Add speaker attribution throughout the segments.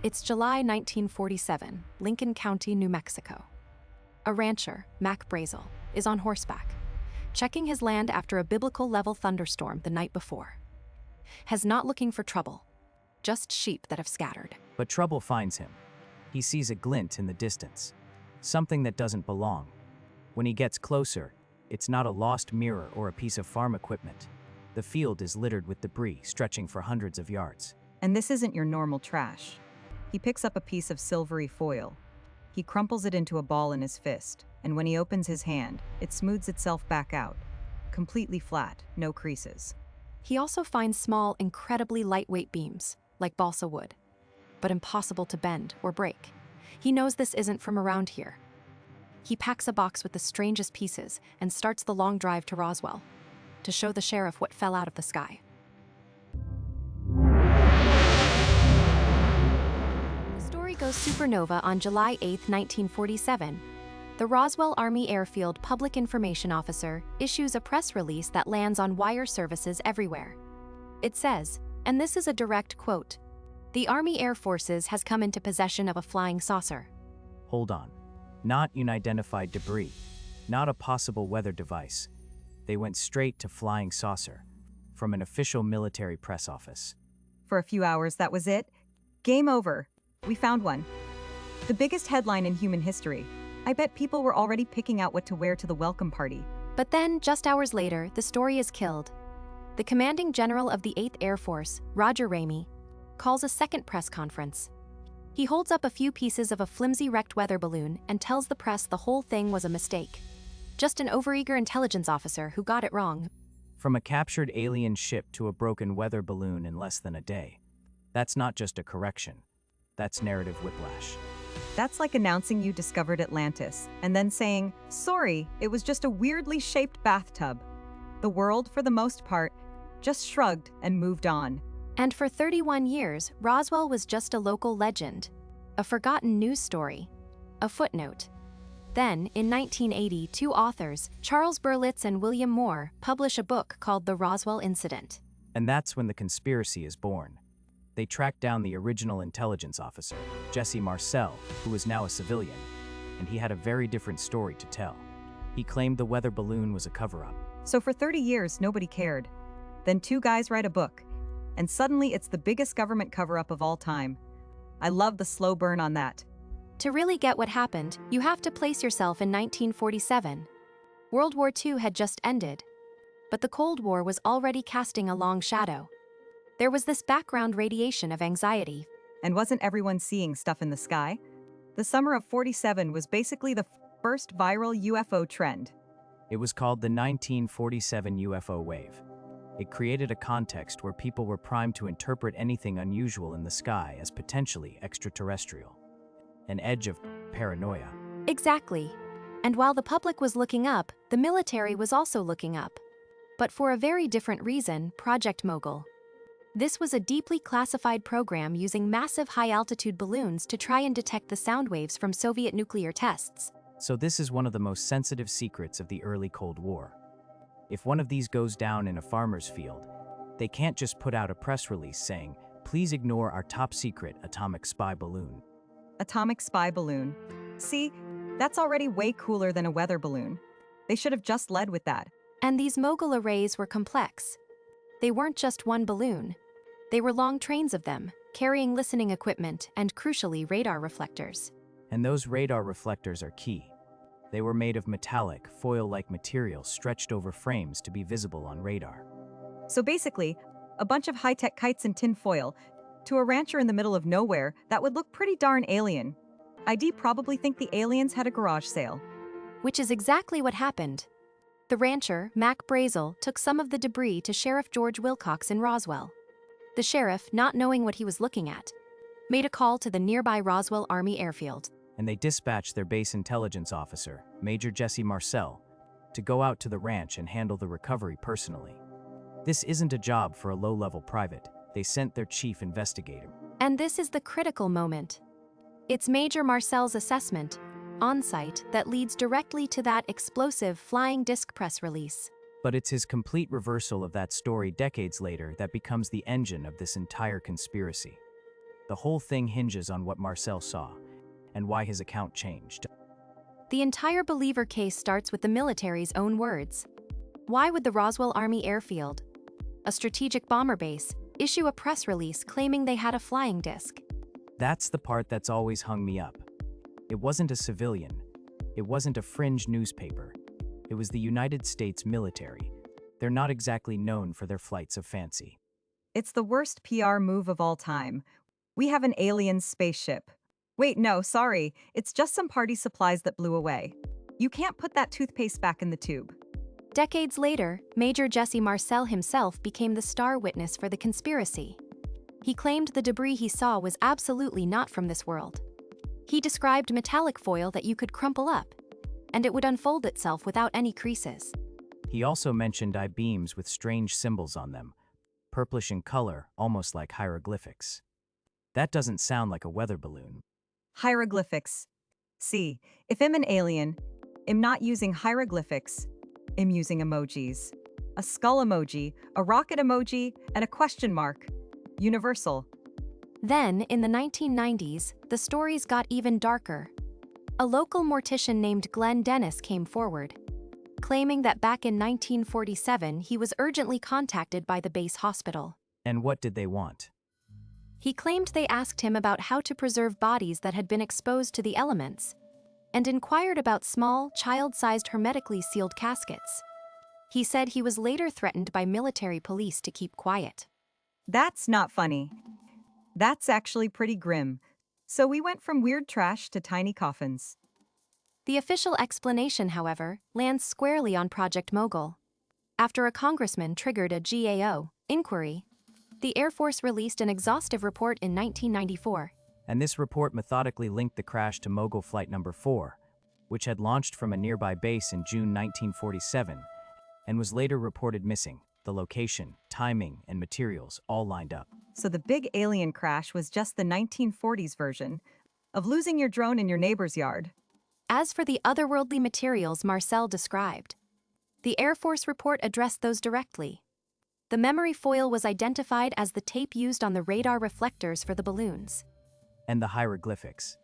Speaker 1: It's July 1947, Lincoln County, New Mexico. A rancher, Mac Brazel, is on horseback, checking his land after a biblical-level thunderstorm the night before. Has not looking for trouble, just sheep that have scattered.
Speaker 2: But trouble finds him. He sees a glint in the distance, something that doesn't belong. When he gets closer, it's not a lost mirror or a piece of farm equipment. The field is littered with debris stretching for hundreds of yards.
Speaker 3: And this isn't your normal trash. He picks up a piece of silvery foil. He crumples it into a ball in his fist, and when he opens his hand, it smooths itself back out, completely flat, no creases.
Speaker 1: He also finds small, incredibly lightweight beams, like balsa wood, but impossible to bend or break. He knows this isn't from around here. He packs a box with the strangest pieces and starts the long drive to Roswell, to show the sheriff what fell out of the sky. The story goes supernova on July 8, 1947. The Roswell Army Airfield Public Information Officer issues a press release that lands on wire services everywhere. It says, and this is a direct quote, "The Army Air Forces has come into possession of a flying saucer."
Speaker 2: Hold on. Not unidentified debris, not a possible weather device. They went straight to flying saucer, from an official military press office.
Speaker 3: For a few hours, that was it. Game over. We found one. The biggest headline in human history. I bet people were already picking out what to wear to the welcome party.
Speaker 1: But then, just hours later, the story is killed. The commanding general of the 8th Air Force, Roger Ramey, calls a second press conference. He holds up a few pieces of a flimsy wrecked weather balloon and tells the press the whole thing was a mistake. Just an overeager intelligence officer who got it wrong.
Speaker 2: From a captured alien ship to a broken weather balloon in less than a day. That's not just a correction. That's narrative whiplash.
Speaker 3: That's like announcing you discovered Atlantis, and then saying, sorry, it was just a weirdly shaped bathtub. The world, for the most part, just shrugged and moved on.
Speaker 1: And for 31 years, Roswell was just a local legend, a forgotten news story, a footnote. Then, in 1980, two authors, Charles Berlitz and William Moore, publish a book called The Roswell Incident.
Speaker 2: And that's when the conspiracy is born. They tracked down the original intelligence officer, Jesse Marcel, who was now a civilian, and he had a very different story to tell. He claimed the weather balloon was a cover-up.
Speaker 3: So for 30 years, nobody cared. Then two guys write a book, and suddenly it's the biggest government cover-up of all time. I love the slow burn on that.
Speaker 1: To really get what happened, you have to place yourself in 1947. World War II had just ended, but the Cold War was already casting a long shadow. There was this background radiation of anxiety.
Speaker 3: And wasn't everyone seeing stuff in the sky? The summer of '47 was basically the first viral UFO trend.
Speaker 2: It was called the 1947 UFO wave. It created a context where people were primed to interpret anything unusual in the sky as potentially extraterrestrial. An edge of paranoia.
Speaker 1: Exactly. And while the public was looking up, the military was also looking up. But for a very different reason, Project Mogul. This was a deeply classified program using massive high-altitude balloons to try and detect the sound waves from Soviet nuclear tests.
Speaker 2: So this is one of the most sensitive secrets of the early Cold War. If one of these goes down in a farmer's field, they can't just put out a press release saying, "Please ignore our top-secret atomic spy balloon."
Speaker 3: Atomic spy balloon. See, that's already way cooler than a weather balloon. They should have just led with that.
Speaker 1: And these Mogul arrays were complex. They weren't just one balloon. They were long trains of them, carrying listening equipment and, crucially, radar reflectors.
Speaker 2: And those radar reflectors are key. They were made of metallic, foil-like material stretched over frames to be visible on radar.
Speaker 3: So basically, a bunch of high-tech kites and tin foil. To a rancher in the middle of nowhere, that would look pretty darn alien. I'd probably think the aliens had a garage sale.
Speaker 1: Which is exactly what happened. The rancher, Mac Brazel, took some of the debris to Sheriff George Wilcox in Roswell. The sheriff, not knowing what he was looking at, made a call to the nearby Roswell Army Airfield.
Speaker 2: And they dispatched their base intelligence officer, Major Jesse Marcel, to go out to the ranch and handle the recovery personally. This isn't a job for a low-level private. They sent their chief investigator.
Speaker 1: And this is the critical moment. It's Major Marcel's assessment, on-site, that leads directly to that explosive flying disc press release.
Speaker 2: But it's his complete reversal of that story decades later that becomes the engine of this entire conspiracy. The whole thing hinges on what Marcel saw and why his account changed.
Speaker 1: The entire Believer case starts with the military's own words. Why would the Roswell Army Airfield, a strategic bomber base, issue a press release claiming they had a flying disc?
Speaker 2: That's the part that's always hung me up. It wasn't a civilian. It wasn't a fringe newspaper. It was the United States military. They're not exactly known for their flights of fancy.
Speaker 3: It's the worst PR move of all time. We have an alien spaceship. Wait, no, sorry. It's just some party supplies that blew away. You can't put that toothpaste back in the tube.
Speaker 1: Decades later, Major Jesse Marcel himself became the star witness for the conspiracy. He claimed the debris he saw was absolutely not from this world. He described metallic foil that you could crumple up, and it would unfold itself without any creases.
Speaker 2: He also mentioned I-beams with strange symbols on them, purplish in color, almost like hieroglyphics. That doesn't sound like a weather balloon.
Speaker 3: Hieroglyphics. See, if I'm an alien, I'm not using hieroglyphics, I'm using emojis. A skull emoji, a rocket emoji, and a question mark. Universal.
Speaker 1: Then, in the 1990s, the stories got even darker. A local mortician named Glenn Dennis came forward, claiming that back in 1947 he was urgently contacted by the base hospital.
Speaker 2: And what did they want?
Speaker 1: He claimed they asked him about how to preserve bodies that had been exposed to the elements, and inquired about small, child-sized hermetically sealed caskets. He said he was later threatened by military police to keep quiet.
Speaker 3: That's not funny. That's actually pretty grim. So we went from weird trash to tiny coffins.
Speaker 1: The official explanation, however, lands squarely on Project Mogul. After a congressman triggered a GAO inquiry, the Air Force released an exhaustive report in 1994.
Speaker 2: And this report methodically linked the crash to Mogul Flight Number 4, which had launched from a nearby base in June 1947 and was later reported missing. The location, timing, and materials all lined up.
Speaker 3: So the big alien crash was just the 1940s version of losing your drone in your neighbor's yard.
Speaker 1: As for the otherworldly materials Marcel described, the Air Force report addressed those directly. The memory foil was identified as the tape used on the radar reflectors for the balloons.
Speaker 2: And the hieroglyphics.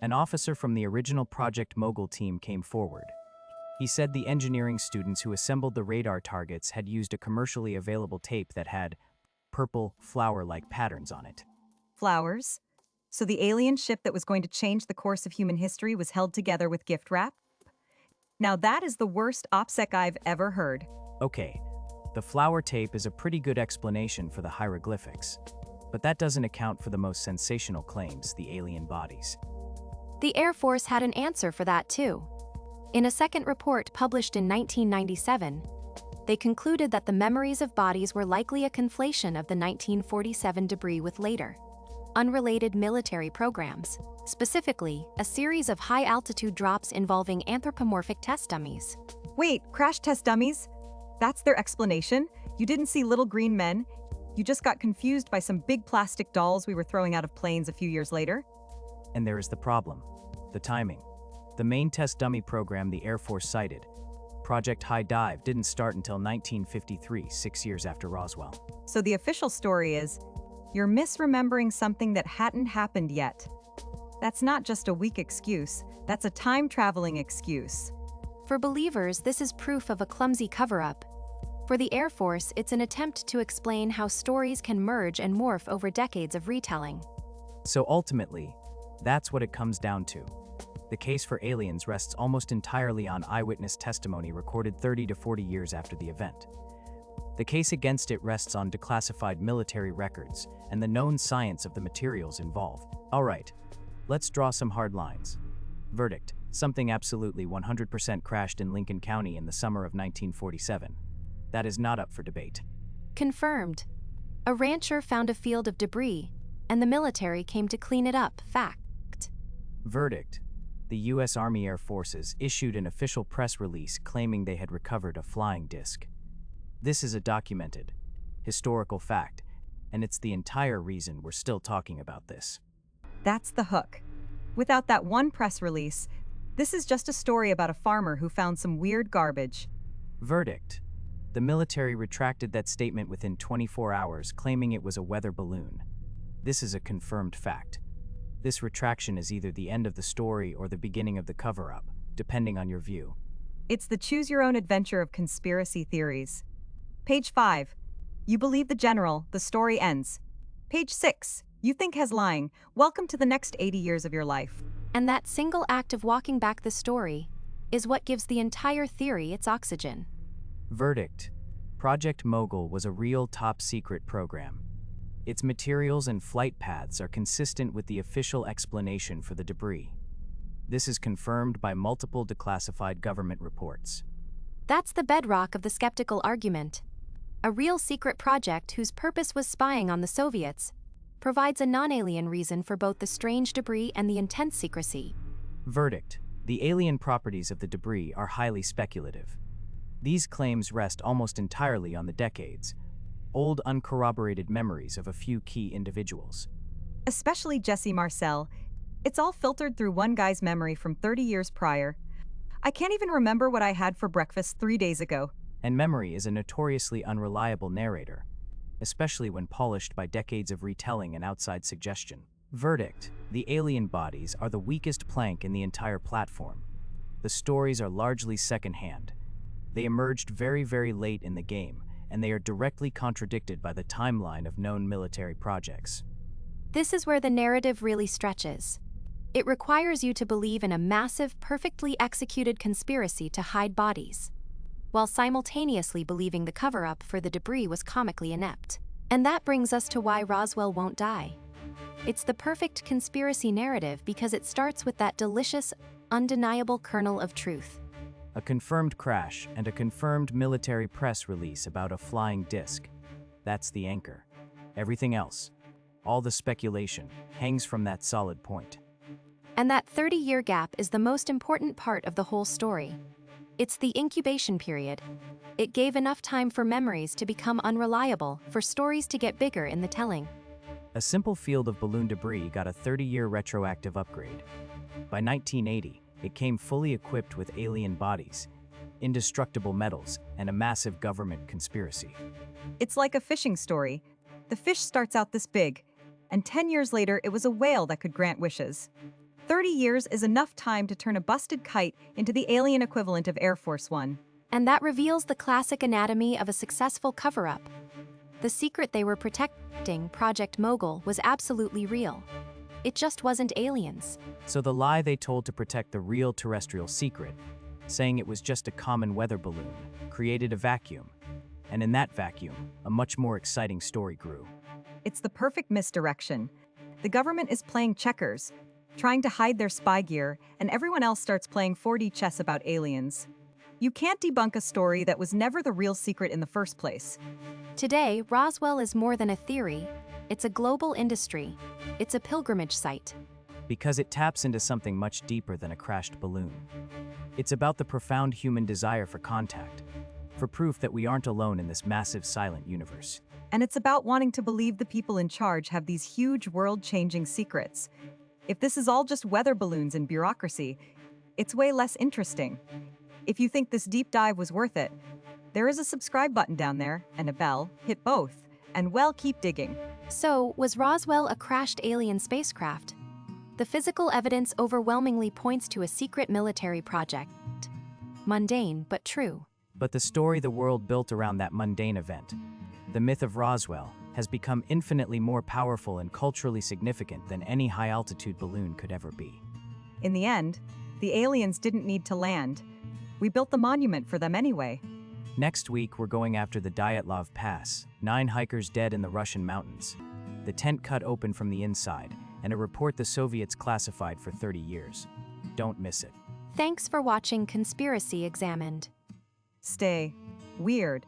Speaker 2: An officer from the original Project Mogul team came forward. He said the engineering students who assembled the radar targets had used a commercially available tape that had purple, flower-like patterns on it.
Speaker 3: Flowers? So the alien ship that was going to change the course of human history was held together with gift wrap? Now that is the worst OPSEC I've ever heard.
Speaker 2: Okay, the flower tape is a pretty good explanation for the hieroglyphics, but that doesn't account for the most sensational claims, the alien bodies.
Speaker 1: The Air Force had an answer for that too. In a second report published in 1997, they concluded that the memories of bodies were likely a conflation of the 1947 debris with later, unrelated military programs, specifically a series of high-altitude drops involving anthropomorphic test dummies.
Speaker 3: Wait, crash test dummies? That's their explanation? You didn't see little green men? You just got confused by some big plastic dolls we were throwing out of planes a few years later?
Speaker 2: And there is the problem, the timing. The main test dummy program the Air Force cited, Project High Dive, didn't start until 1953, 6 years after Roswell.
Speaker 3: So the official story is, you're misremembering something that hadn't happened yet. That's not just a weak excuse, that's a time-traveling excuse.
Speaker 1: For believers, this is proof of a clumsy cover-up. For the Air Force, it's an attempt to explain how stories can merge and morph over decades of retelling.
Speaker 2: So ultimately, that's what it comes down to. The case for aliens rests almost entirely on eyewitness testimony recorded 30 to 40 years after the event. The case against it rests on declassified military records and the known science of the materials involved. All right, let's draw some hard lines. Verdict: something absolutely 100% crashed in Lincoln County in the summer of 1947. That is not up for debate.
Speaker 1: Confirmed. A rancher found a field of debris, and the military came to clean it up. Fact.
Speaker 2: Verdict: the U.S. Army Air Forces issued an official press release claiming they had recovered a flying disc. This is a documented, historical fact, and it's the entire reason we're still talking about this.
Speaker 3: That's the hook. Without that one press release, this is just a story about a farmer who found some weird garbage.
Speaker 2: Verdict: the military retracted that statement within 24 hours, claiming it was a weather balloon. This is a confirmed fact. This retraction is either the end of the story or the beginning of the cover-up, depending on your view.
Speaker 3: It's the choose-your-own-adventure of conspiracy theories. Page 5. You believe the general, the story ends. Page 6. You think has lying. Welcome to the next 80 years of your life.
Speaker 1: And that single act of walking back the story is what gives the entire theory its oxygen.
Speaker 2: Verdict: Project Mogul was a real top-secret program. Its materials and flight paths are consistent with the official explanation for the debris. This is confirmed by multiple declassified government reports.
Speaker 1: That's the bedrock of the skeptical argument. A real secret project whose purpose was spying on the Soviets provides a non-alien reason for both the strange debris and the intense secrecy.
Speaker 2: Verdict: The alien properties of the debris are highly speculative. These claims rest almost entirely on the decades, old uncorroborated memories of a few key individuals.
Speaker 3: Especially Jesse Marcel. It's all filtered through one guy's memory from 30 years prior. I can't even remember what I had for breakfast 3 days ago.
Speaker 2: And memory is a notoriously unreliable narrator, especially when polished by decades of retelling and outside suggestion. Verdict: The alien bodies are the weakest plank in the entire platform. The stories are largely secondhand. They emerged very, very late in the game, and they are directly contradicted by the timeline of known military projects.
Speaker 1: This is where the narrative really stretches. It requires you to believe in a massive, perfectly executed conspiracy to hide bodies, while simultaneously believing the cover-up for the debris was comically inept. And that brings us to why Roswell won't die. It's the perfect conspiracy narrative because it starts with that delicious, undeniable kernel of truth.
Speaker 2: A confirmed crash and a confirmed military press release about a flying disc. That's the anchor. Everything else, all the speculation, hangs from that solid point.
Speaker 1: And that 30-year gap is the most important part of the whole story. It's the incubation period. It gave enough time for memories to become unreliable, for stories to get bigger in the telling.
Speaker 2: A simple field of balloon debris got a 30-year retroactive upgrade. By 1980, it came fully equipped with alien bodies, indestructible metals, and a massive government conspiracy.
Speaker 3: It's like a fishing story. The fish starts out this big, and 10 years later it was a whale that could grant wishes. 30 years is enough time to turn a busted kite into the alien equivalent of Air Force One.
Speaker 1: And that reveals the classic anatomy of a successful cover-up. The secret they were protecting, Project Mogul, was absolutely real. It just wasn't aliens.
Speaker 2: So the lie they told to protect the real terrestrial secret, saying it was just a common weather balloon, created a vacuum. And in that vacuum, a much more exciting story grew.
Speaker 3: It's the perfect misdirection. The government is playing checkers, trying to hide their spy gear, and everyone else starts playing 4D chess about aliens. You can't debunk a story that was never the real secret in the first place.
Speaker 1: Today, Roswell is more than a theory. It's a global industry. It's a pilgrimage site.
Speaker 2: Because it taps into something much deeper than a crashed balloon. It's about the profound human desire for contact, for proof that we aren't alone in this massive silent universe.
Speaker 3: And it's about wanting to believe the people in charge have these huge world-changing secrets. If this is all just weather balloons and bureaucracy, it's way less interesting. If you think this deep dive was worth it, there is a subscribe button down there and a bell. Hit both, and well, keep digging.
Speaker 1: So, was Roswell a crashed alien spacecraft? The physical evidence overwhelmingly points to a secret military project. Mundane, but true.
Speaker 2: But the story the world built around that mundane event, the myth of Roswell, has become infinitely more powerful and culturally significant than any high-altitude balloon could ever be.
Speaker 3: In the end, the aliens didn't need to land. We built the monument for them anyway.
Speaker 2: Next week, we're going after the Dyatlov Pass, 9 hikers dead in the Russian mountains, the tent cut open from the inside, and a report the Soviets classified for 30 years. Don't miss it.
Speaker 1: Thanks for watching Conspiracy Examined.
Speaker 3: Stay weird.